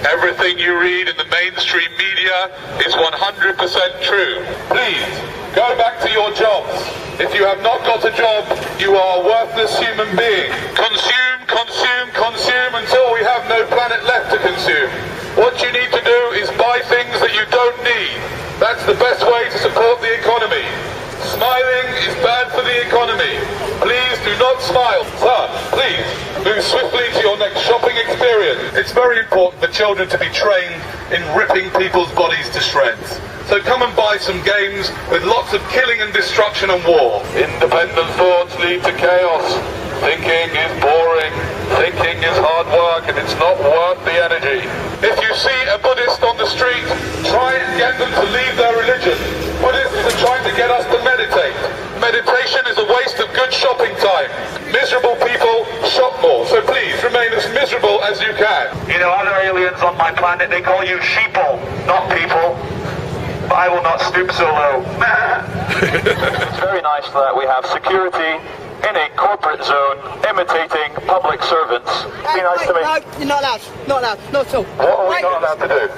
Everything you read in the mainstream media is 100% true. Please, go back to your jobs. If you have not got a job, you are a worthless human being. Consume, consume, consume until we have no planet left to consume. What you need to do is buy things that you don't need. That's the best way to support the economy. Smiling is bad for the economy. Please do not smile. Sir, please move swiftly to your next shopping experience. It's very important for children to be trained in ripping people's bodies to shreds. So come and buy some games with lots of killing and destruction and war. Independent thoughts lead to chaos. Thinking is boring. Thinking is hard work and it's not worth the energy. If you see a Buddhist on the street, try and get them to leave their religion. Buddhists are trying to get us to meditate. Meditation is a waste of good shopping time. Miserable people shop more, so please remain as miserable as you can. You know, other aliens on my planet, they call you sheeple, not people. But I will not stoop so low. It's very nice that we have security in a corporate zone imitating public servants. Be nice to me. No, you're not allowed. Not allowed. Not at all. What are we not allowed to do?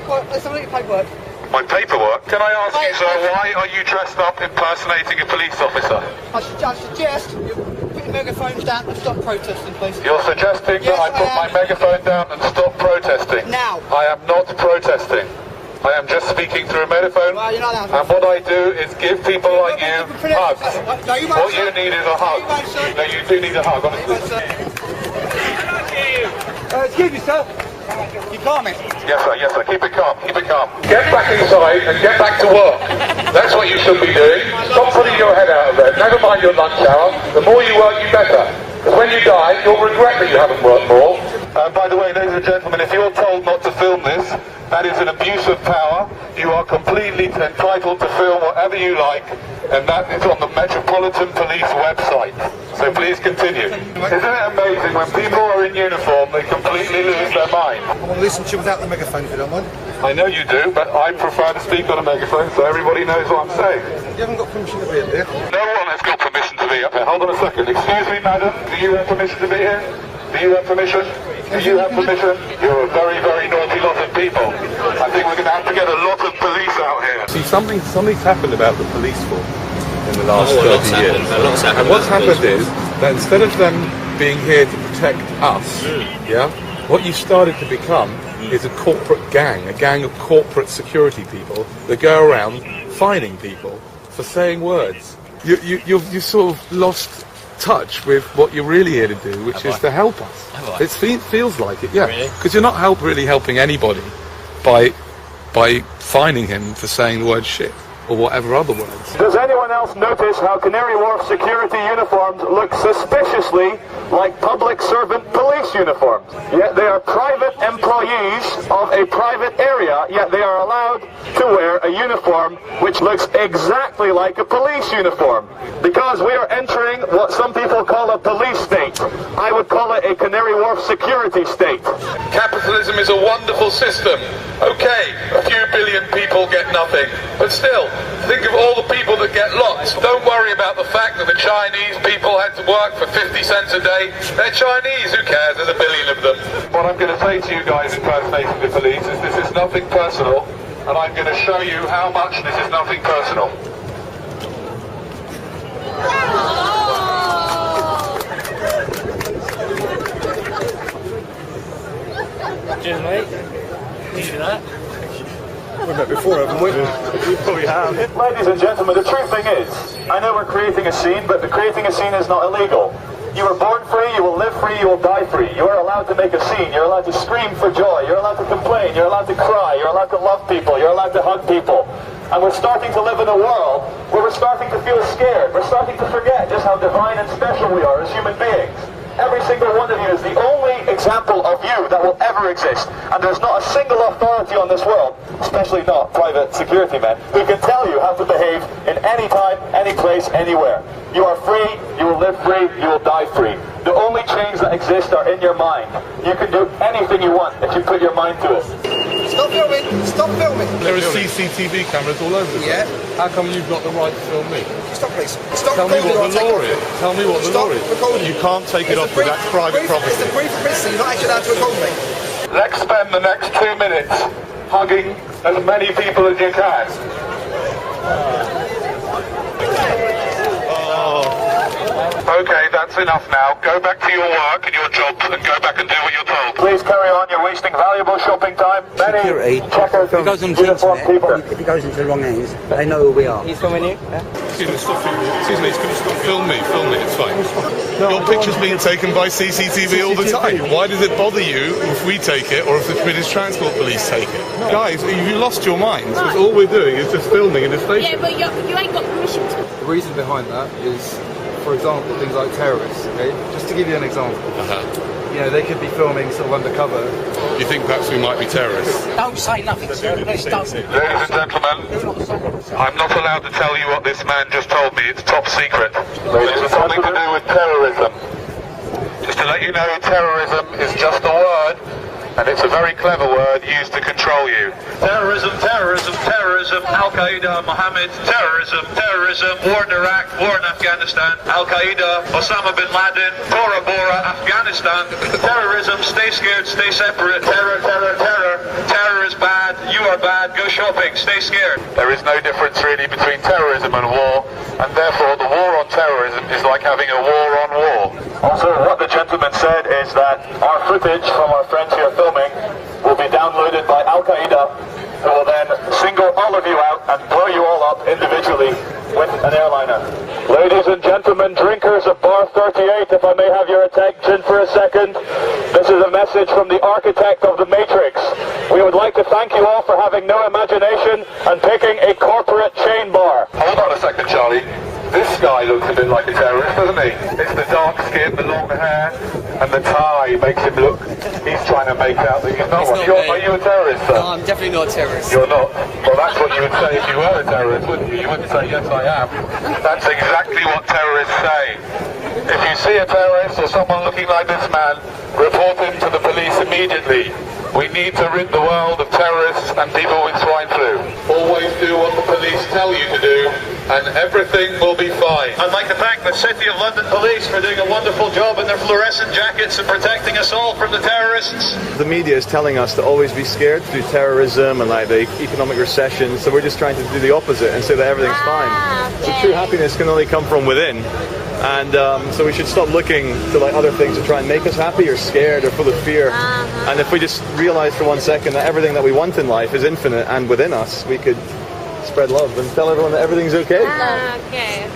Well, let's have a look at your paperwork. My paperwork? Can I ask you, sir, why are you dressed up impersonating a police officer? I suggest you put your megaphones down and stop protesting, please. You're suggesting that I put my megaphone down and stop protesting? Now. I am not protesting. I am just speaking through a megaphone, well, you're not allowed. And what I do is give people like you hugs. No, you won't, what you need is a hug. No, you do need a hug, honestly. Excuse me, sir. You calm it. Yes, sir. Keep it calm. Keep it calm. Get back inside and get back to work. That's what you should be doing. Stop putting your head out of bed. Never mind your lunch hour. The more you work, you better. Because when you die, you'll regret that you haven't worked more. By the way, ladies and gentlemen, if you're told not to film this, that is an abuse of power. You are completely entitled to film whatever you like, and that is on the Metropolitan Police website. So please continue. Isn't it amazing when people are in uniform, they completely lose their mind? I want to listen to you without the megaphone if you don't mind. I know you do, but I prefer to speak on a megaphone so everybody knows what I'm saying. You haven't got permission to be up here. No one has got permission to be up here. Hold on a second. Excuse me, madam. Do you have permission to be here? Do you have permission? Do you have permission? You're a very, very naughty lot of people. I think we're going to have to get a lot of police out here. See, something's happened about the police force in the last 30 years. And what's happened is that instead of them being here to protect us, what you started to become is a corporate gang, a gang of corporate security people that go around fining people for saying words. You sort of lost touch with what you're really here to do, which is to help us. It feels like it, yeah. Because you're not really helping anybody by fining him for saying the word shit or whatever other words. Does anyone else notice how Canary Wharf security uniforms look suspiciously like public servant police uniforms? Yet they are private employees of a private area, yet they are allowed to wear a uniform which looks exactly like a police uniform. Because we are entering what some people call a police state. I would call it a Canary Wharf security state. Capitalism is a wonderful system. Okay, a few billion people get nothing, but still, think of all the people that get lots. Don't worry about the fact that the Chinese people had to work for 50 cents a day. They're Chinese, who cares? There's a billion of them. What I'm going to say to you guys impersonating the police is this is nothing personal, and I'm going to show you how much this is nothing personal. Cheers, mate. You do that? We've met before, haven't we? We probably have. Ladies and gentlemen, the true thing is, I know we're creating a scene, but creating a scene is not illegal. You were born free, you will live free, you will die free. You are allowed to make a scene, you're allowed to scream for joy, you're allowed to complain, you're allowed to cry, you're allowed to love people, you're allowed to hug people. And we're starting to live in a world where we're starting to feel scared. We're starting to forget just how divine and special we are as human beings. Every single one of you is the only example of you that will ever exist. And there's not a single authority on this world, especially not private security men, who can tell you how to behave in any time, any place, anywhere. You are free, you will live free, you will die free. The only chains that exist are in your mind. You can do anything you want if you put your mind to it. Stop filming! Stop filming! There are CCTV cameras all over the place. Yeah. How come you've got the right to film me? Stop, please. Stop Tell me what the law is. Tell me what the law is. Recording. You can't take it off with that private property. It's a brief privacy. You're not actually allowed to record me. Let's spend the next 2 minutes hugging as many people as you can. Okay, that's enough now. Go back to your work and your jobs and go back and do what you're told. Please carry on. You're wasting valuable shopping time. Many checkers, If it goes on the uniformed internet, people. if it goes into the wrong hands, they know who we are. He's filming you? Excuse me, stop filming. Excuse me, can you stop? Film me, it's fine. Your picture's being taken by CCTV all the time. Why does it bother you if we take it or if the British Transport Police take it? Guys, you lost your minds. Because all we're doing is just filming in the station. Yeah, but you ain't got permission to. The reason behind that is, for example, things like terrorists, okay? Just to give you an example. You know, they could be filming sort of undercover. You think perhaps we might be terrorists? Don't say nothing, sir. Please don't. Ladies and gentlemen, I'm not allowed to tell you what this man just told me. It's top secret. It has something to do with terrorism. Just to let you know, terrorism is just a word, and it's a very clever word used to control you. Terrorism, terrorism, terrorism, Al-Qaeda, Mohammed, terrorism, terrorism, war in Iraq, war in Afghanistan, Al-Qaeda, Osama bin Laden, Tora Bora, Afghanistan, terrorism, stay scared, stay separate, terror, terror, terror, terror is bad, you are bad, go shopping, stay scared. There is no difference really between terrorism and war, and therefore the war on terrorism is like having a war on war. Also, what the gentleman said is that our footage from our friends here filming will be downloaded by Al-Qaeda, who will then single all of you out and blow you all up individually with an airliner. Ladies and gentlemen, drinkers of Bar 38, if I may have your attention for a second, this is a message from the architect of the Matrix. We would like to thank you all for having no imagination and picking a corporate chain bar. Hold on a second, Charlie. This guy looks a bit like a terrorist, doesn't he? It's the dark skin, the long hair, and the tie makes him look... He's trying to make out that he's not one. Are you a terrorist, sir? No, I'm definitely not a terrorist. You're not? Well, that's what you would say if you were a terrorist, wouldn't you? You wouldn't say, yes, I am. That's exactly what terrorists say. If you see a terrorist or someone looking like this man, report him to the police immediately. We need to rid the world of terrorists and people with swine flu. Always do what the police tell you to do, and everything will be fine. I'd like to thank the City of London Police for doing a wonderful job in their fluorescent jackets and protecting us all from the terrorists. The media is telling us to always be scared through terrorism and like the economic recession, so we're just trying to do the opposite and say that everything's fine. So true happiness can only come from within. And so we should stop looking to like other things to try and make us happy or scared or full of fear. And if we just realize for 1 second that everything that we want in life is infinite and within us, we could spread love and tell everyone that everything's okay. Okay.